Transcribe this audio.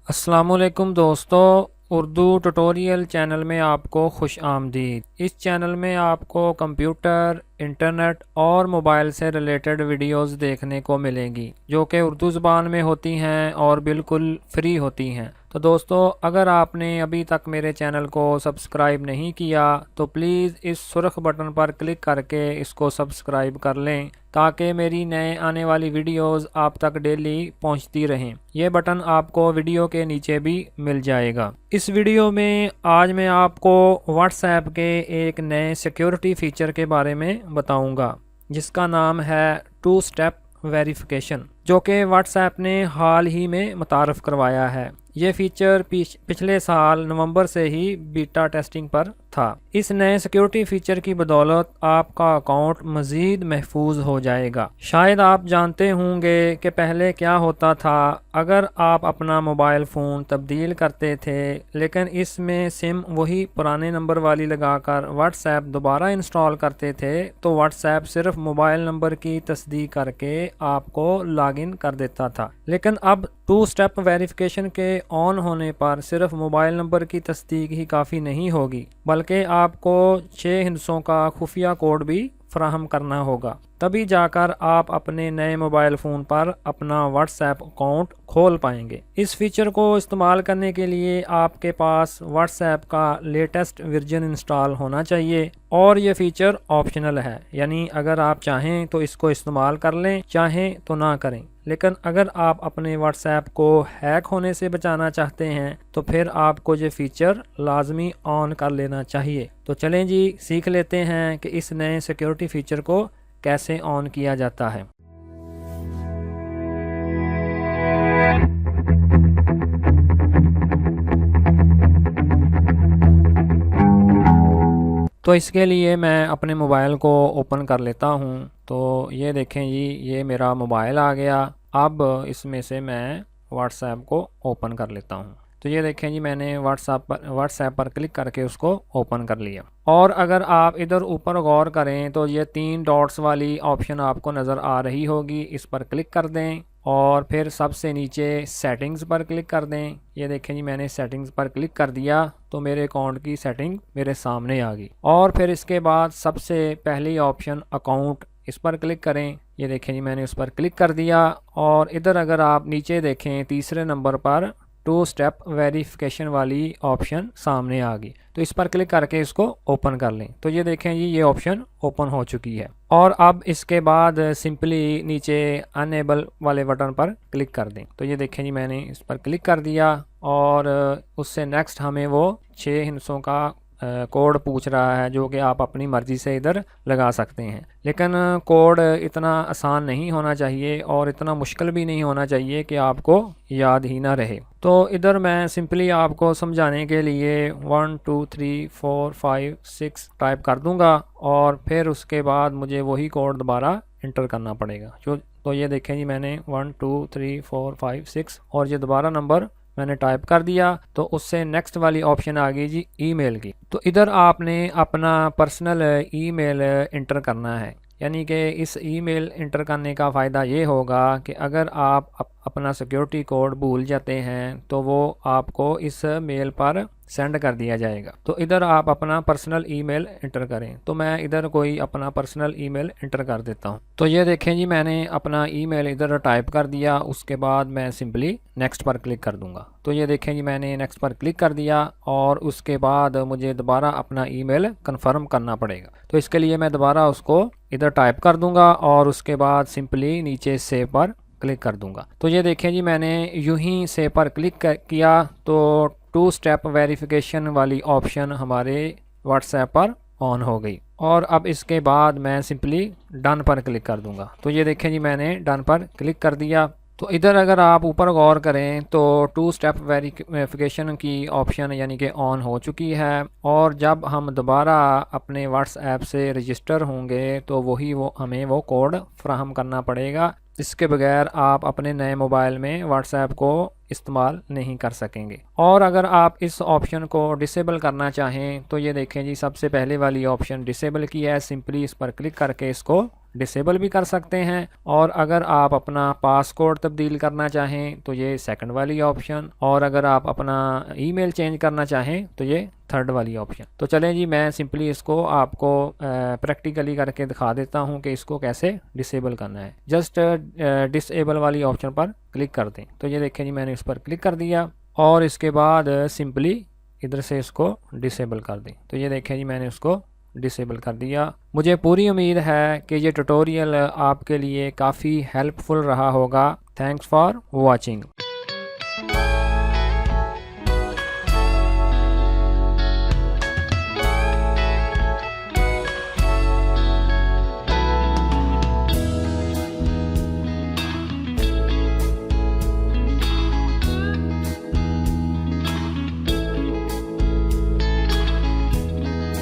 अस्सलामुअलैकुम दोस्तों, Urdu tutorial channel में आपको खुश आमदीद। इस चैनल में आपको कंप्यूटर, इंटरनेट और मोबाइल से रिलेटेड वीडियोस देखने को मिलेंगी जो कि उर्दू ज़बान में होती हैं और बिल्कुल फ्री होती हैं। तो दोस्तों, अगर आपने अभी तक मेरे चैनल को सब्सक्राइब नहीं किया तो प्लीज़ इस सुर्ख बटन पर क्लिक करके इसको सब्सक्राइब कर लें ताकि मेरी नए आने वाली वीडियोस आप तक डेली पहुंचती रहें। ये बटन आपको वीडियो के नीचे भी मिल जाएगा। इस वीडियो में आज मैं आपको व्हाट्सएप के एक नए सिक्योरिटी फीचर के बारे में बताऊंगा जिसका नाम है 2 स्टेप वेरिफिकेशन, जो कि व्हाट्सएप ने हाल ही में मुतारफ़ करवाया है। ये फीचर पिछले साल नवंबर से ही बीटा टेस्टिंग पर था। इस नए सिक्योरिटी फीचर की बदौलत आपका अकाउंट मज़ीद महफूज हो जाएगा। शायद आप जानते होंगे कि पहले क्या होता था, अगर आप अपना मोबाइल फ़ोन तब्दील करते थे लेकिन इसमें सिम वही पुराने नंबर वाली लगाकर व्हाट्सएप दोबारा इंस्टॉल करते थे तो व्हाट्सएप सिर्फ मोबाइल नंबर की तस्दीक करके आपको लॉगिन कर देता था। लेकिन अब 2 स्टेप वेरिफिकेशन के ऑन होने पर सिर्फ मोबाइल नंबर की तस्दीक ही काफ़ी नहीं होगी, बल्कि आपको 6 हिस्सों का खुफिया कोड भी फ्राहम करना होगा। तभी जाकर आप अपने नए मोबाइल फ़ोन पर अपना व्हाट्सएप अकाउंट खोल पाएंगे। इस फीचर को इस्तेमाल करने के लिए आपके पास व्हाट्सएप का लेटेस्ट वर्जन इंस्टॉल होना चाहिए और ये फीचर ऑप्शनल है, यानी अगर आप चाहें तो इसको इस्तेमाल कर लें, चाहें तो ना करें। लेकिन अगर आप अपने व्हाट्सएप को हैक होने से बचाना चाहते हैं तो फिर आपको ये फीचर लाजमी ऑन कर लेना चाहिए। तो चलें जी, सीख लेते हैं कि इस नए सिक्योरिटी फीचर को कैसे ऑन किया जाता है। तो इसके लिए मैं अपने मोबाइल को ओपन कर लेता हूं। तो ये देखें जी, ये मेरा मोबाइल आ गया। अब इसमें से मैं व्हाट्सएप को ओपन कर लेता हूं। तो ये देखें जी, मैंने व्हाट्सएप पर क्लिक करके उसको ओपन कर लिया। और अगर आप इधर ऊपर गौर करें तो ये 3 डॉट्स वाली ऑप्शन आपको नज़र आ रही होगी, इस पर क्लिक कर दें और फिर सबसे नीचे सेटिंग्स पर क्लिक कर दें। ये देखें जी, मैंने सेटिंग्स पर क्लिक कर दिया तो मेरे अकाउंट की सेटिंग मेरे सामने आ गई। और फिर इसके बाद सबसे पहली ऑप्शन अकाउंट, इस पर क्लिक करें। ये देखें जी, मैंने उस पर क्लिक कर दिया और इधर अगर आप नीचे देखें तीसरे नंबर पर 2 स्टेप वेरिफिकेशन वाली ऑप्शन सामने आ गई। तो इस पर क्लिक करके इसको ओपन कर लें। तो ये देखें जी, ये ऑप्शन ओपन हो चुकी है। और अब इसके बाद सिंपली नीचे अनेबल वाले बटन पर क्लिक कर दें। तो ये देखें जी, मैंने इस पर क्लिक कर दिया और उससे नेक्स्ट हमें वो 6 हिस्सों का कोड पूछ रहा है जो कि आप अपनी मर्ज़ी से इधर लगा सकते हैं। लेकिन कोड इतना आसान नहीं होना चाहिए और इतना मुश्किल भी नहीं होना चाहिए कि आपको याद ही ना रहे। तो इधर मैं सिंपली आपको समझाने के लिए 1 2 3 4 5 6 टाइप कर दूंगा और फिर उसके बाद मुझे वही कोड दोबारा इंटर करना पड़ेगा। तो ये देखें जी, मैंने 1 2 3 4 5 6 और ये दोबारा नंबर मैंने टाइप कर दिया। तो उससे नेक्स्ट वाली ऑप्शन आ गई जी ईमेल की। तो इधर आपने अपना पर्सनल ईमेल इंटर करना है, यानी कि इस ईमेल इंटर करने का फ़ायदा ये होगा कि अगर आप अपना सिक्योरिटी कोड भूल जाते हैं तो वो आपको इस मेल पर सेंड कर दिया जाएगा। तो इधर आप अपना पर्सनल ईमेल इंटर करें। तो मैं इधर कोई अपना पर्सनल ईमेल इंटर कर देता हूं। तो ये देखें जी, मैंने अपना ईमेल इधर टाइप कर दिया। उसके बाद मैं सिंपली नेक्स्ट पर क्लिक कर दूंगा। तो ये देखें जी, मैंने नेक्स्ट पर क्लिक कर दिया और उसके बाद मुझे दोबारा अपना ईमेल कंफर्म करना पड़ेगा। तो इसके लिए मैं दोबारा उसको इधर टाइप कर दूंगा और उसके बाद सिंपली नीचे सेव पर क्लिक कर दूंगा। तो ये देखें जी, मैंने यूं ही सेव पर क्लिक किया तो 2 स्टेप वेरिफिकेशन वाली ऑप्शन हमारे व्हाट्सएप पर ऑन हो गई। और अब इसके बाद मैं सिंपली डन पर क्लिक कर दूंगा। तो ये देखें जी, मैंने डन पर क्लिक कर दिया। तो इधर अगर आप ऊपर गौर करें तो 2 स्टेप वेरिफिकेशन की ऑप्शन यानी कि ऑन हो चुकी है और जब हम दोबारा अपने व्हाट्सएप से रजिस्टर होंगे तो हमें वो कोड फ्राहम करना पड़ेगा। इसके बगैर आप अपने नए मोबाइल में व्हाट्सएप को इस्तेमाल नहीं कर सकेंगे। और अगर आप इस ऑप्शन को डिसेबल करना चाहें तो ये देखें जी, सबसे पहले वाली ऑप्शन डिसेबल की है। सिंपली इस पर क्लिक करके इसको डिसेबल भी कर सकते हैं, और अगर आप अपना पासकोड तब्दील करना चाहें तो ये सेकंड वाली ऑप्शन, और अगर आप अपना ईमेल चेंज करना चाहें तो ये थर्ड वाली ऑप्शन। तो चलें जी, मैं सिंपली इसको आपको प्रैक्टिकली करके दिखा देता हूँ कि इसको कैसे डिसेबल करना है। जस्ट डिसेबल वाली ऑप्शन पर क्लिक कर दें। तो ये देखें जी, मैंने इस पर क्लिक कर दिया और इसके बाद सिंपली इधर से इसको डिसेबल कर दें। तो ये देखें जी, मैंने उसको डिसेबल कर दिया। मुझे पूरी उम्मीद है कि ये ट्यूटोरियल आपके लिए काफ़ी हेल्पफुल रहा होगा। Thanks for watching.